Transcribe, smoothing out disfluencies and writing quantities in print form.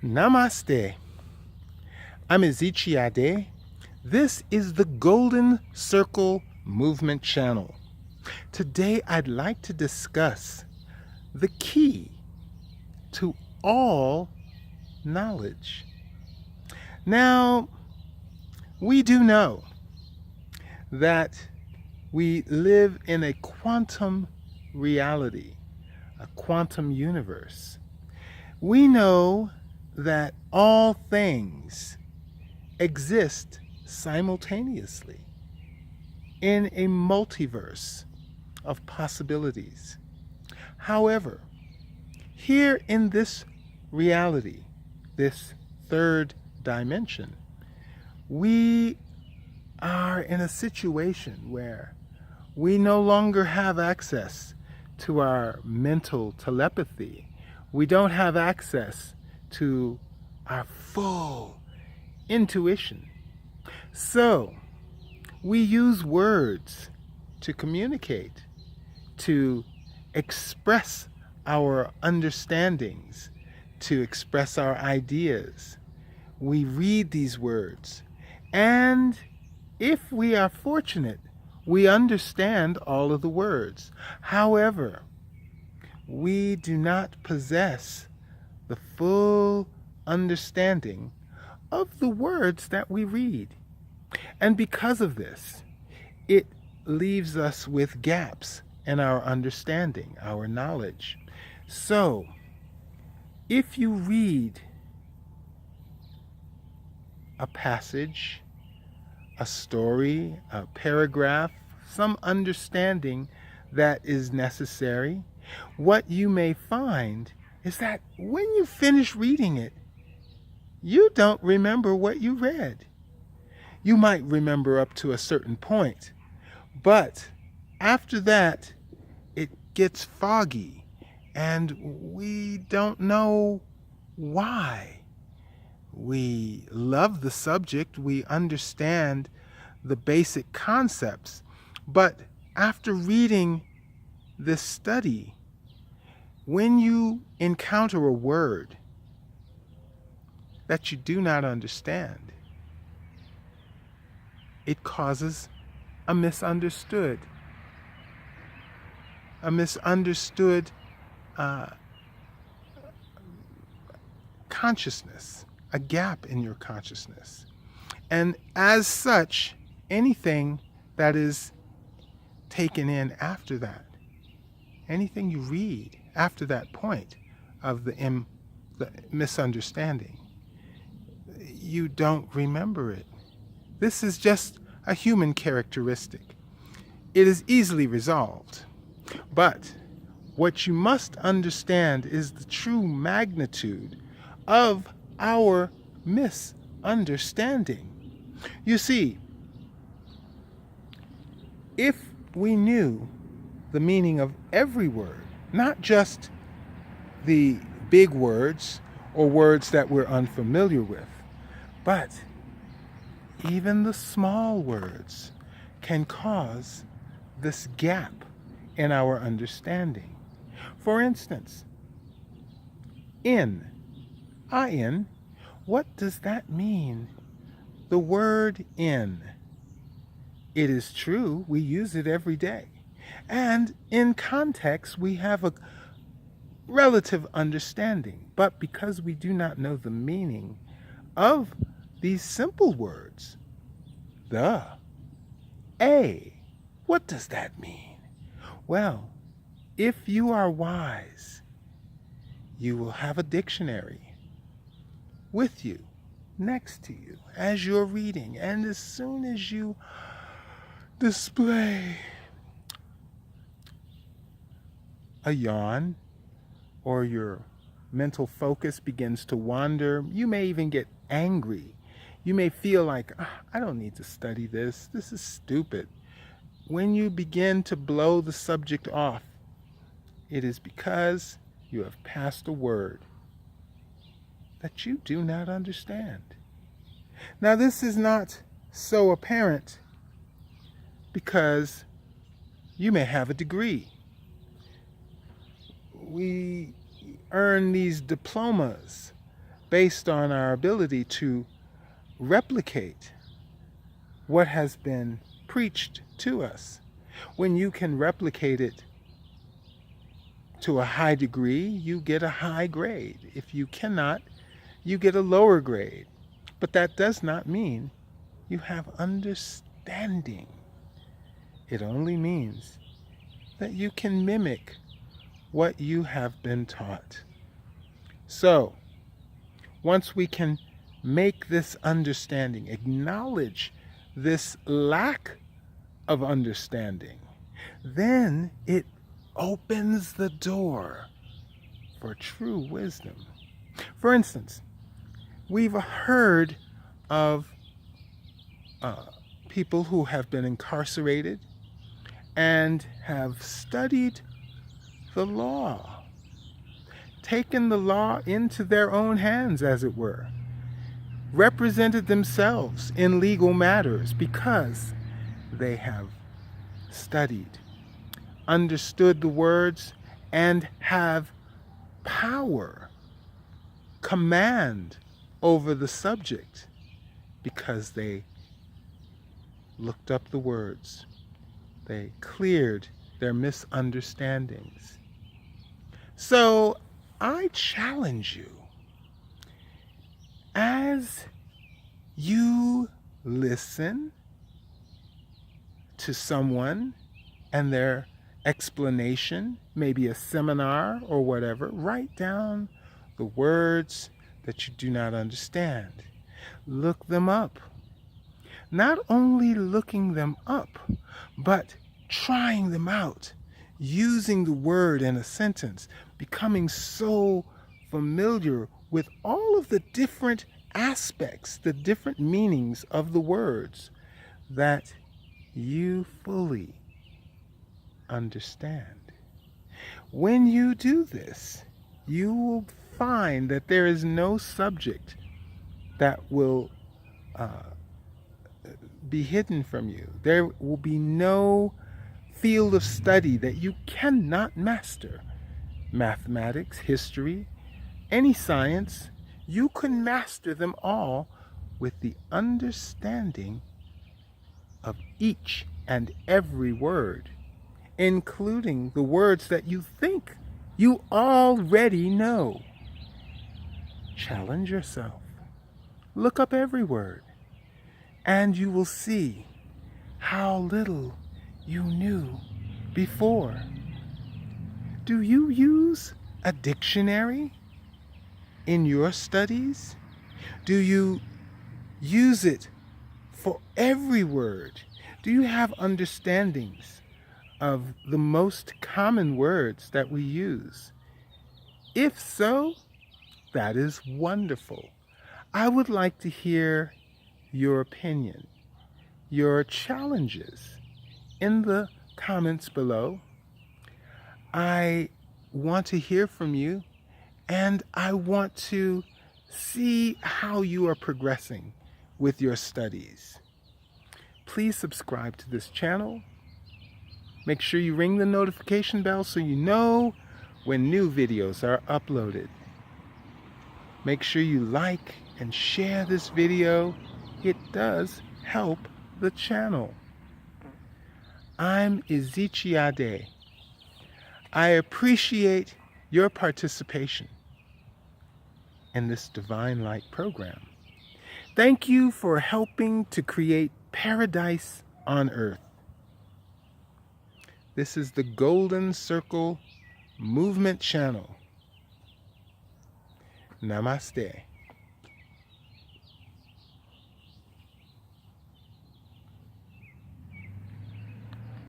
Namaste. I'm Ezechi Ade. This is the Golden Circle Movement Channel. Today I'd like to discuss the key to all knowledge. Now, we do know that we live in a quantum reality, a quantum universe. We know that all things exist simultaneously in a multiverse of possibilities. However, here in this reality, this third dimension, we are in a situation where we no longer have access to our mental telepathy. We don't have access to our full intuition. So, we use words to communicate, to express our understandings, to express our ideas. We read these words, and if we are fortunate, we understand all of the words. However, we do not possess the full understanding of the words that we read. And because of this, it leaves us with gaps in our understanding, our knowledge. So, if you read a passage, a story, a paragraph, some understanding that is necessary, what you may find is that when you finish reading it, you don't remember what you read. You might remember up to a certain point, but after that, it gets foggy, and we don't know why. We love the subject, we understand the basic concepts, but after reading this study, when you encounter a word that you do not understand, it causes a misunderstood consciousness, a gap in your consciousness. And as such, anything that is taken in after that, anything you read after that point of the misunderstanding, you don't remember it. This is just a human characteristic. It is easily resolved. But what you must understand is the true magnitude of our misunderstanding. You see, if we knew the meaning of every word, not just the big words or words that we're unfamiliar with, but even the small words can cause this gap in our understanding. For instance, in, what does that mean? The word in. It is true, we use it every day. And in context, we have a relative understanding. But because we do not know the meaning of these simple words, the, a, what does that mean? Well, if you are wise, you will have a dictionary with you, next to you, as you're reading. And as soon as you display a yawn, or your mental focus begins to wander, you may even get angry. You may feel like, I don't need to study this. This is stupid. When you begin to blow the subject off, it is because you have passed a word that you do not understand. Now, this is not so apparent because you may have a degree. We earn these diplomas based on our ability to replicate what has been preached to us. When you can replicate it to a high degree, you get a high grade. If you cannot, you get a lower grade. But that does not mean you have understanding. It only means that you can mimic what you have been taught. So, once we can make this understanding, acknowledge this lack of understanding, then it opens the door for true wisdom. For instance, we've heard of people who have been incarcerated and have studied the law, taken the law into their own hands, as it were, represented themselves in legal matters because they have studied, understood the words, and have power, command over the subject because they looked up the words. They cleared their misunderstandings. So I challenge you, as you listen to someone and their explanation, maybe a seminar or whatever, write down the words that you do not understand. Look them up. Not only looking them up, but trying them out, using the word in a sentence, becoming so familiar with all of the different aspects, the different meanings of the words, that you fully understand. When you do this, you will find that there is no subject that will be hidden from you. There will be no field of study that you cannot master. Mathematics, history, any science, you can master them all with the understanding of each and every word, including the words that you think you already know. Challenge yourself. Look up every word, and you will see how little you knew before. Do you use a dictionary in your studies? Do you use it for every word? Do you have understandings of the most common words that we use? If so, that is wonderful. I would like to hear your opinion, your challenges in the comments below. I want to hear from you, and I want to see how you are progressing with your studies. Please subscribe to this channel. Make sure you ring the notification bell so you know when new videos are uploaded. Make sure you like and share this video. It does help the channel. I'm Ezechiade. I appreciate your participation in this Divine Light program. Thank you for helping to create paradise on earth. This is the Golden Circle Movement Channel. Namaste.